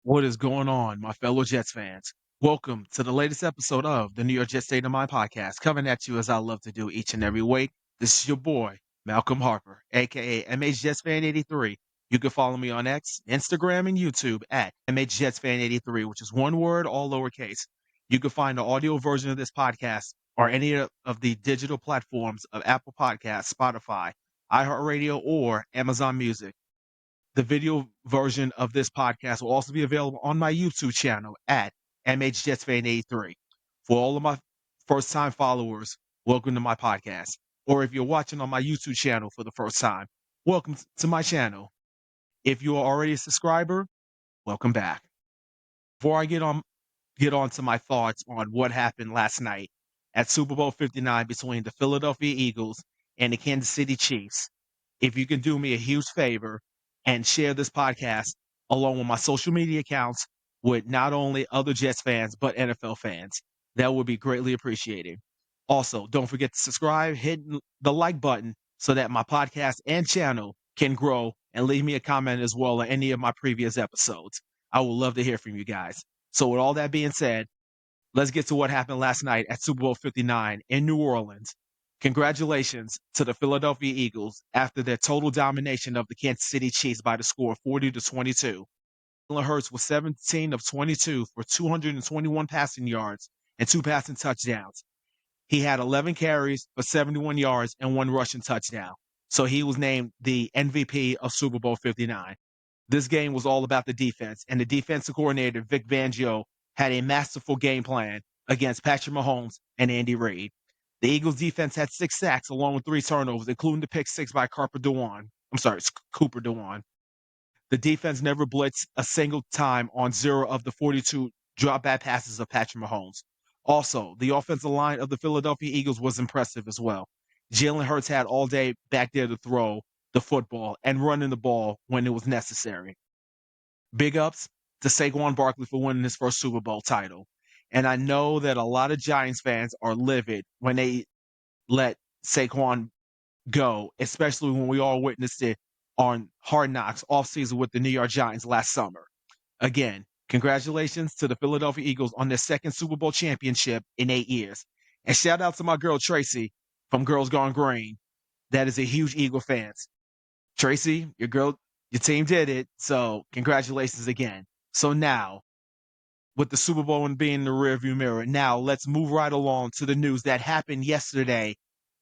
What is going on, my fellow Jets fans? Welcome to the latest episode of the New York Jets State of Mind podcast, coming at you as I love to do each and every week. This is your boy, Malcolm Harper, aka MH Jets Fan 83. You can follow me on X, Instagram, and YouTube at MH Jets Fan 83, which is one word, all lowercase. You can find the audio version of this podcast or any of the digital platforms of Apple Podcasts, Spotify, iHeartRadio, or Amazon Music. The video version of this podcast will also be available on my YouTube channel at MHJetsFan83. For all of my first time followers, welcome to my podcast. Or if you're watching on my YouTube channel for the first time, welcome to my channel. If you are already a subscriber, welcome back. Before I get on to my thoughts on what happened last night at Super Bowl 59 between the Philadelphia Eagles and the Kansas City Chiefs, if you can do me a huge favor and share this podcast along with my social media accounts with not only other Jets fans but NFL fans, that would be greatly appreciated. Also, don't forget to subscribe, hit the like button so that my podcast and channel can grow, and leave me a comment as well on any of my previous episodes. I would love to hear from you guys. So, with all that being said, let's get to what happened last night at Super Bowl 59 in New Orleans. Congratulations to the Philadelphia Eagles after their total domination of the Kansas City Chiefs by the score of 40-22. Jalen Hurts was 17 of 22 for 221 passing yards and 2 passing touchdowns. He had 11 carries for 71 yards and 1 rushing touchdown. So he was named the MVP of Super Bowl 59. This game was all about the defense, and the defensive coordinator, Vic Fangio, had a masterful game plan against Patrick Mahomes and Andy Reid. The Eagles' defense had 6 sacks along with 3 turnovers, including the pick 6 by Cooper Dewan. The defense never blitzed a single time on 0 of the 42 drop back passes of Patrick Mahomes. Also, the offensive line of the Philadelphia Eagles was impressive as well. Jalen Hurts had all day back there to throw the football and running the ball when it was necessary. Big ups to Saquon Barkley for winning his first Super Bowl title. And I know that a lot of Giants fans are livid when they let Saquon go, especially when we all witnessed it on Hard Knocks offseason with the New York Giants last summer. Again, congratulations to the Philadelphia Eagles on their second Super Bowl championship in 8 years. And shout out to my girl Tracy from Girls Gone Green. That is a huge Eagle fan. Tracy, your team did it. So congratulations again. So now, with the Super Bowl and being in the rearview mirror, now let's move right along to the news that happened yesterday,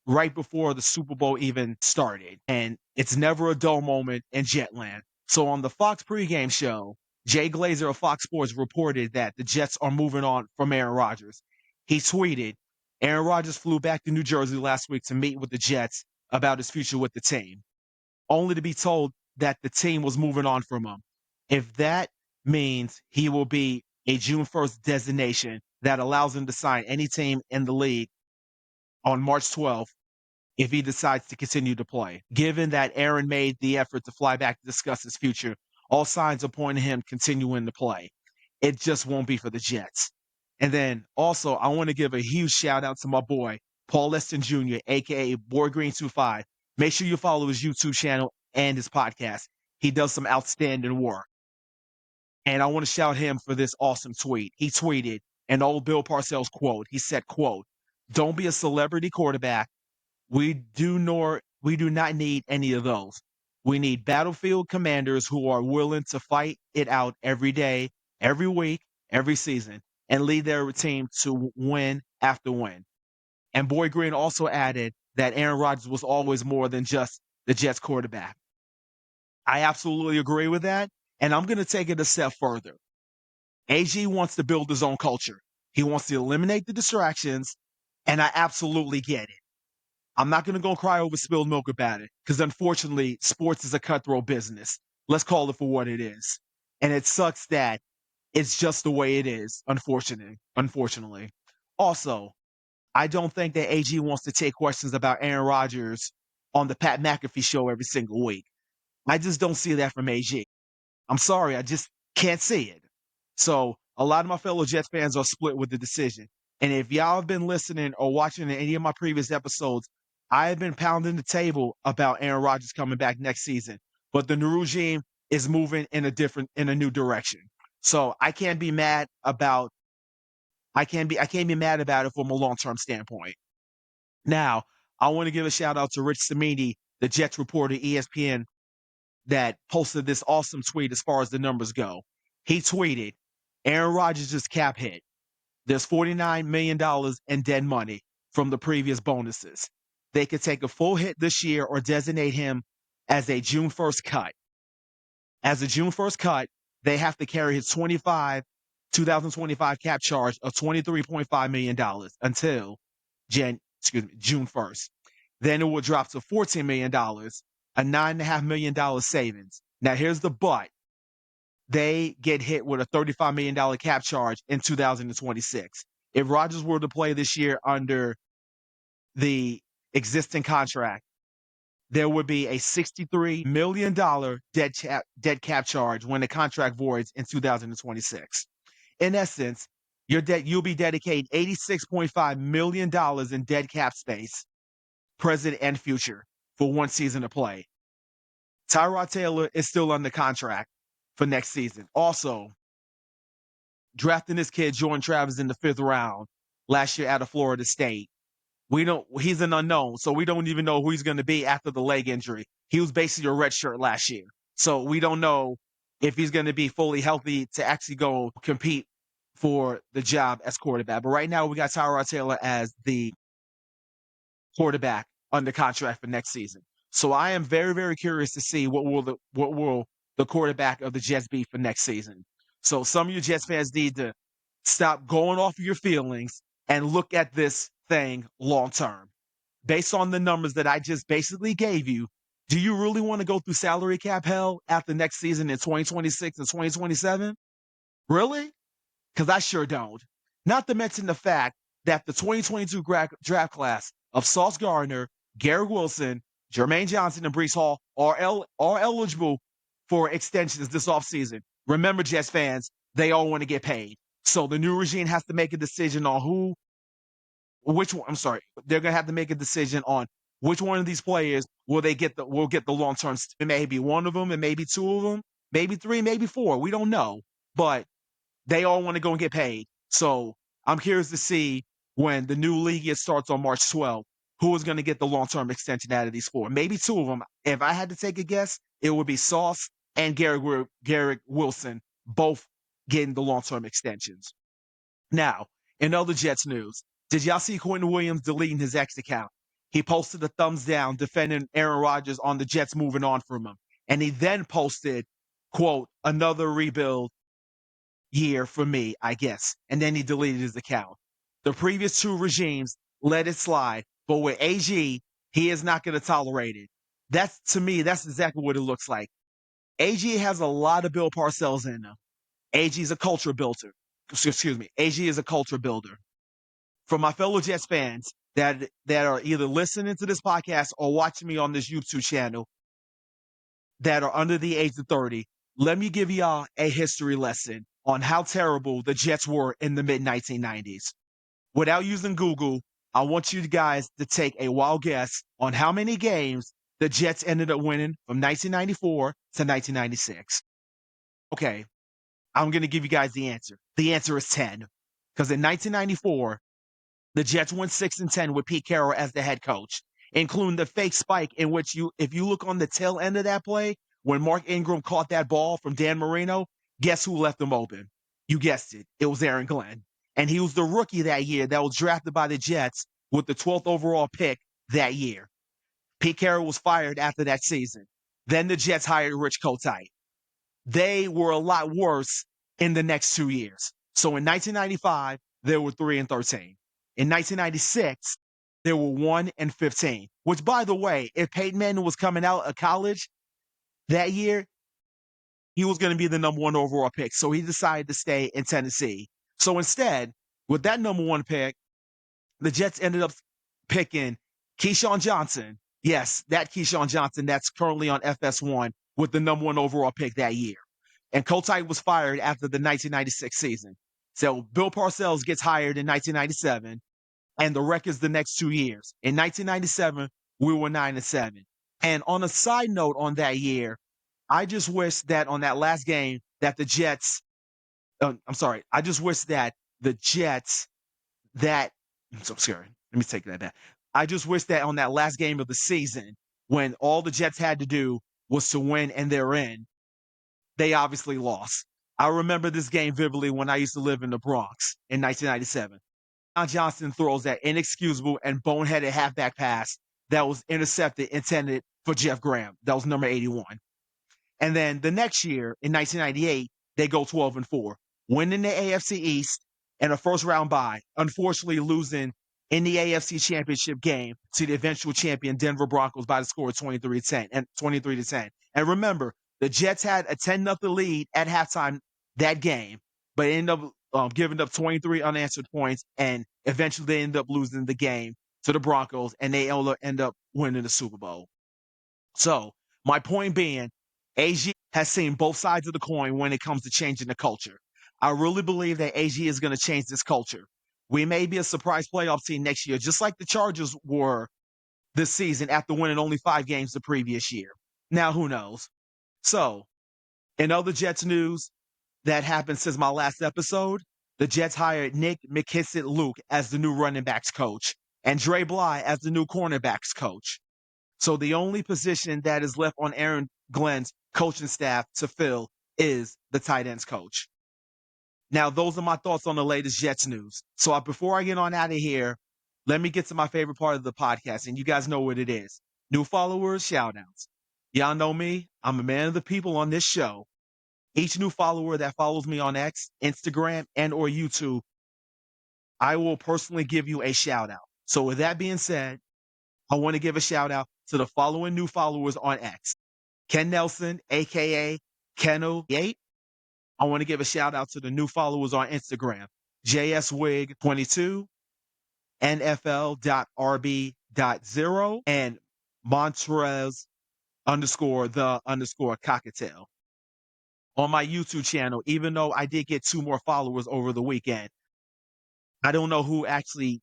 right before the Super Bowl even started. And it's never a dull moment in Jetland. So on the Fox pregame show, Jay Glazer of Fox Sports reported that the Jets are moving on from Aaron Rodgers. He tweeted, Aaron Rodgers flew back to New Jersey last week to meet with the Jets about his future with the team, only to be told that the team was moving on from him. If that means he will be a June 1st designation that allows him to sign any team in the league on March 12th if he decides to continue to play. Given that Aaron made the effort to fly back to discuss his future, all signs are pointing to him continuing to play. It just won't be for the Jets. And then also, I want to give a huge shout out to my boy, Paul Leston Jr., aka Boy Green 25. Make sure you follow his YouTube channel and his podcast. He does some outstanding work. And I want to shout him for this awesome tweet. He tweeted an old Bill Parcells quote. He said, quote, "Don't be a celebrity quarterback. We do not need any of those. We need battlefield commanders who are willing to fight it out every day, every week, every season, and lead their team to win after win." And Boy Green also added that Aaron Rodgers was always more than just the Jets quarterback. I absolutely agree with that. And I'm going to take it a step further. AG wants to build his own culture. He wants to eliminate the distractions, and I absolutely get it. I'm not going to go cry over spilled milk about it because, unfortunately, sports is a cutthroat business. Let's call it for what it is. And it sucks that it's just the way it is, unfortunately. Also, I don't think that AG wants to take questions about Aaron Rodgers on the Pat McAfee show every single week. I just don't see that from AG. I'm sorry, I just can't see it. So a lot of my fellow Jets fans are split with the decision. And if y'all have been listening or watching any of my previous episodes, I have been pounding the table about Aaron Rodgers coming back next season. But the new regime is moving in a new direction. So I can't be mad about it from a long-term standpoint. Now, I want to give a shout out to Rich Cimini, the Jets reporter, ESPN, that posted this awesome tweet as far as the numbers go. He tweeted, Aaron Rodgers' cap hit. There's $49 million in dead money from the previous bonuses. They could take a full hit this year or designate him as a June 1st cut. As a June 1st cut, they have to carry his 2025 cap charge of $23.5 million until June 1st. Then it will drop to $14 million, a $9.5 million savings. Now, here's the but. They get hit with a $35 million cap charge in 2026. If Rodgers were to play this year under the existing contract, there would be a $63 million dead cap charge when the contract voids in 2026. In essence, you'll be dedicating $86.5 million in dead cap space, present and future, for one season to play. Tyrod Taylor is still under contract for next season. Also, drafting this kid, Jordan Travis, in the 5th round last year out of Florida State. He's an unknown, so we don't even know who he's going to be after the leg injury. He was basically a redshirt last year. So we don't know if he's going to be fully healthy to actually go compete for the job as quarterback. But right now we got Tyrod Taylor as the quarterback under contract for next season. So I am very, very curious to see what will the quarterback of the Jets be for next season. So some of you Jets fans need to stop going off of your feelings and look at this thing long term. Based on the numbers that I just basically gave you, do you really want to go through salary cap hell after next season in 2026 and 2027? Really? Because I sure don't. Not to mention the fact that the 2022 draft class of Sauce Gardner, Garrett Wilson, Jermaine Johnson, and Brees Hall are eligible for extensions this offseason. Remember, Jets fans, they all want to get paid. So the new regime has to make a decision on they're going to have to make a decision on which one of these players will get the long term. It may be one of them, and maybe two of them, maybe three, maybe four. We don't know, but they all want to go and get paid. So I'm curious to see when the new league year starts on March 12th, who is going to get the long-term extension out of these four. Maybe two of them. If I had to take a guess, it would be Sauce and Garrett Wilson, both getting the long-term extensions. Now, in other Jets news, did y'all see Quentin Williams deleting his X account? He posted a thumbs down defending Aaron Rodgers on the Jets moving on from him. And he then posted, quote, another rebuild year for me, I guess. And then he deleted his account. The previous two regimes let it slide, but with AG, he is not going to tolerate it. To me, that's exactly what it looks like. AG has a lot of Bill Parcells in him. AG is a culture builder. Excuse me. AG is a culture builder. For my fellow Jets fans that are either listening to this podcast or watching me on this YouTube channel that are under the age of 30, let me give y'all a history lesson on how terrible the Jets were in the mid-1990s. Without using Google, I want you guys to take a wild guess on how many games the Jets ended up winning from 1994 to 1996. Okay, I'm going to give you guys the answer. The answer is 10. Because in 1994, the Jets went 6-10 with Pete Carroll as the head coach, including the fake spike in which if you look on the tail end of that play, when Mark Ingram caught that ball from Dan Marino, guess who left him open? You guessed it. It was Aaron Glenn. And he was the rookie that year that was drafted by the Jets with the 12th overall pick that year. Pete Carroll was fired after that season. Then the Jets hired Rich Kotite. They were a lot worse in the next 2 years. So in 1995, they were 3-13. In 1996, they were 1-15, which, by the way, if Peyton Manning was coming out of college that year, he was going to be the number 1 overall pick. So he decided to stay in Tennessee. So instead, with that number 1 pick, the Jets ended up picking Keyshawn Johnson. Yes, that Keyshawn Johnson that's currently on FS1 with the number 1 overall pick that year. And Kotite was fired after the 1996 season. So Bill Parcells gets hired in 1997, and the record's the next 2 years. In 1997, we were 9-7. And on a side note on that year, I just wish that on that last game that the Jets I'm sorry. I just wish that the Jets that I'm so scared. Let me take that back. I just wish that on that last game of the season, when all the Jets had to do was to win and they're in, they obviously lost. I remember this game vividly when I used to live in the Bronx in 1997. John Johnson throws that inexcusable and boneheaded halfback pass that was intercepted, intended for Jeff Graham. That was number 81. And then the next year in 1998, they go 12-4, winning the AFC East and a first round bye, unfortunately losing in the AFC Championship game to the eventual champion Denver Broncos by the score of 23-10 and 23-10. And remember, the Jets had a 10-0 lead at halftime that game, but ended up giving up 23 unanswered points, and eventually they ended up losing the game to the Broncos, and they end up winning the Super Bowl. So my point being, AG has seen both sides of the coin when it comes to changing the culture. I really believe that AG is going to change this culture. We may be a surprise playoff team next year, just like the Chargers were this season after winning only 5 games the previous year. Now, who knows? So, in other Jets news that happened since my last episode, the Jets hired Nick McKissick-Luke as the new running backs coach and Dre Bly as the new cornerbacks coach. So the only position that is left on Aaron Glenn's coaching staff to fill is the tight ends coach. Now, those are my thoughts on the latest Jets news. So before I get on out of here, let me get to my favorite part of the podcast, and you guys know what it is. New followers, shout outs. Y'all know me. I'm a man of the people on this show. Each new follower that follows me on X, Instagram, and or YouTube, I will personally give you a shout out. So with that being said, I want to give a shout out to the following new followers on X. Ken Nelson, aka Keno8. I want to give a shout out to the new followers on Instagram. JSWig22, NFL.RB.0, and Montrez _the cockatiel. On my YouTube channel, even though I did get 2 more followers over the weekend, I don't know who actually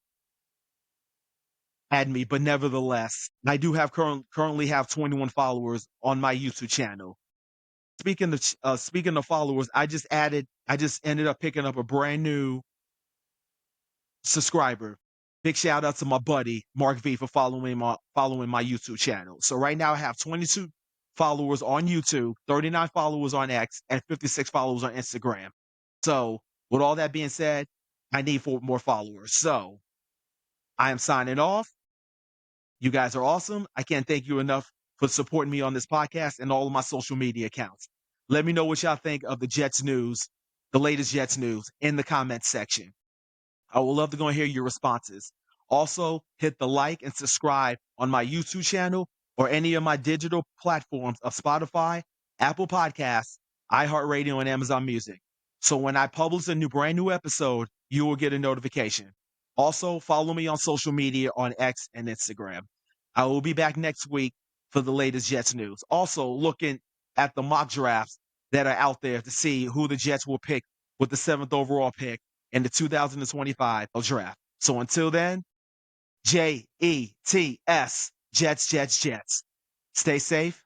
had me, but nevertheless, I do have currently have 21 followers on my YouTube channel. Speaking of followers, I just ended up picking up a brand new subscriber. Big shout out to my buddy Mark V for following my YouTube channel. So right now I have 22 followers on YouTube, 39 followers on X, and 56 followers on Instagram. So with all that being said, I need 4 more followers. So I am signing off. You guys are awesome. I can't thank you enough for supporting me on this podcast and all of my social media accounts. Let me know what y'all think of the Jets news, the latest Jets news, in the comments section. I would love to go and hear your responses. Also, hit the like and subscribe on my YouTube channel or any of my digital platforms of Spotify, Apple Podcasts, iHeartRadio, and Amazon Music. So when I publish a brand new episode, you will get a notification. Also, follow me on social media on X and Instagram. I will be back next week for the latest Jets news. Also, looking at the mock drafts that are out there to see who the Jets will pick with the 7th overall pick in the 2025 draft. So until then, JETS, Jets, Jets, Jets. Stay safe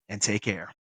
and take care.